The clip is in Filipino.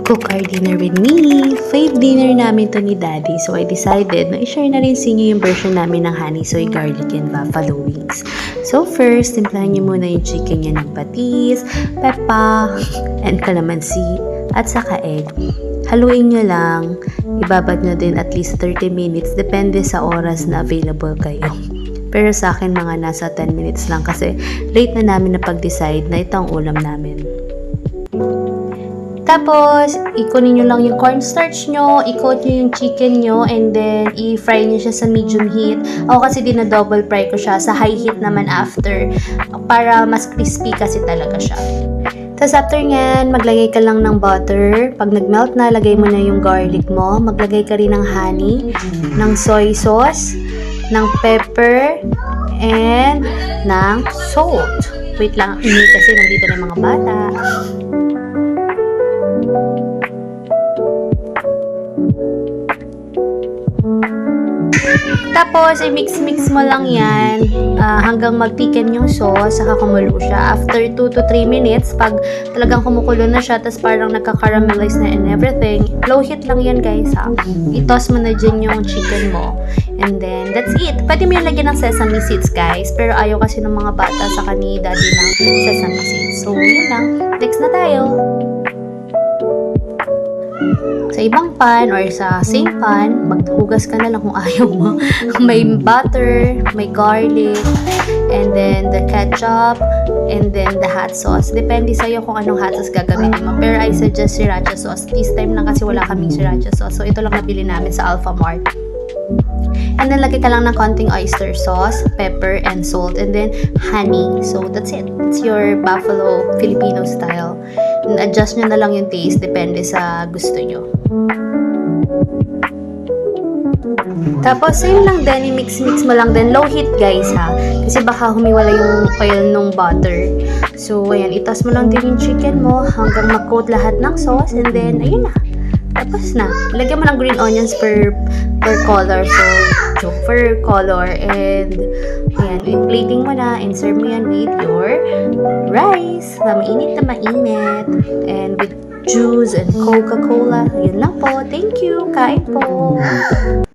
Cook our dinner with me. Fave dinner namin to ni Daddy. So, I decided na i-share na rin sa inyo yung version namin ng honey soy garlic and buffalo wings. So, first, timplahan nyo muna yung chicken nyo ng patis, pepa, and calamansi, at saka egg. Haluin nyo lang. Ibabad nyo din at least 30 minutes. Depende sa oras na available kayo. Pero sa akin, mga nasa 10 minutes lang kasi late na namin na pag-decide na ito ang ulam namin. Tapos, ikunin nyo lang yung cornstarch nyo, i-coat nyo yung chicken nyo, and then i-fry nyo siya sa medium heat. Ako kasi double fry ko siya sa high heat naman after para mas crispy kasi talaga siya. Tapos after nyan, maglagay ka lang ng butter. Pag nag-melt na, lagay mo na yung garlic mo. Maglagay ka rin ng honey, ng soy sauce, ng pepper, and ng salt. Wait lang, ini kasi nandito na yung mga bata. Tapos, i-mix-mix mo lang yan hanggang mag-thicken yung sauce, saka kumulo siya. After 2 to 3 minutes, pag talagang kumukulo na siya, tapos parang nagka-caramelize na and everything, low heat lang yan guys ha. I-toss mo na dyan yung chicken mo. And then, that's it. Pwede mo yung lagyan ng sesame seeds guys, pero ayaw kasi ng mga bata sa ni Daddy ng sesame seeds. So, yun lang. Next na tayo. Sa ibang pan or sa same pan, maghugas ka na lang kung ayaw mo. May butter, may garlic, and then the ketchup, and then the hot sauce. Depende sa'yo kung anong hot sauce gagamitin mo. Pero I suggest sriracha sauce. This time lang kasi wala kaming sriracha sauce. So ito lang nabili namin sa Alpha Mart. And then, lagay ka lang ng konting oyster sauce, pepper, and salt, and then honey. So, that's it. It's your buffalo Filipino style. And adjust nyo na lang yung taste, depende sa gusto nyo. Tapos, yun lang din, i-mix-mix mo lang din. Low heat, guys, ha? Kasi baka humiwala yung oil ng butter. So, ayan, itas mo lang din yung chicken mo hanggang mag-coat lahat ng sauce, and then, ayun na. Tapos na. Lagyan mo ng green onions per color. So, per color. And, ayan, i-plating mo na. And serve mo yan with your rice. Na mainit na mainit. And with juice and Coca-Cola. Yun lang po. Thank you. Kain po.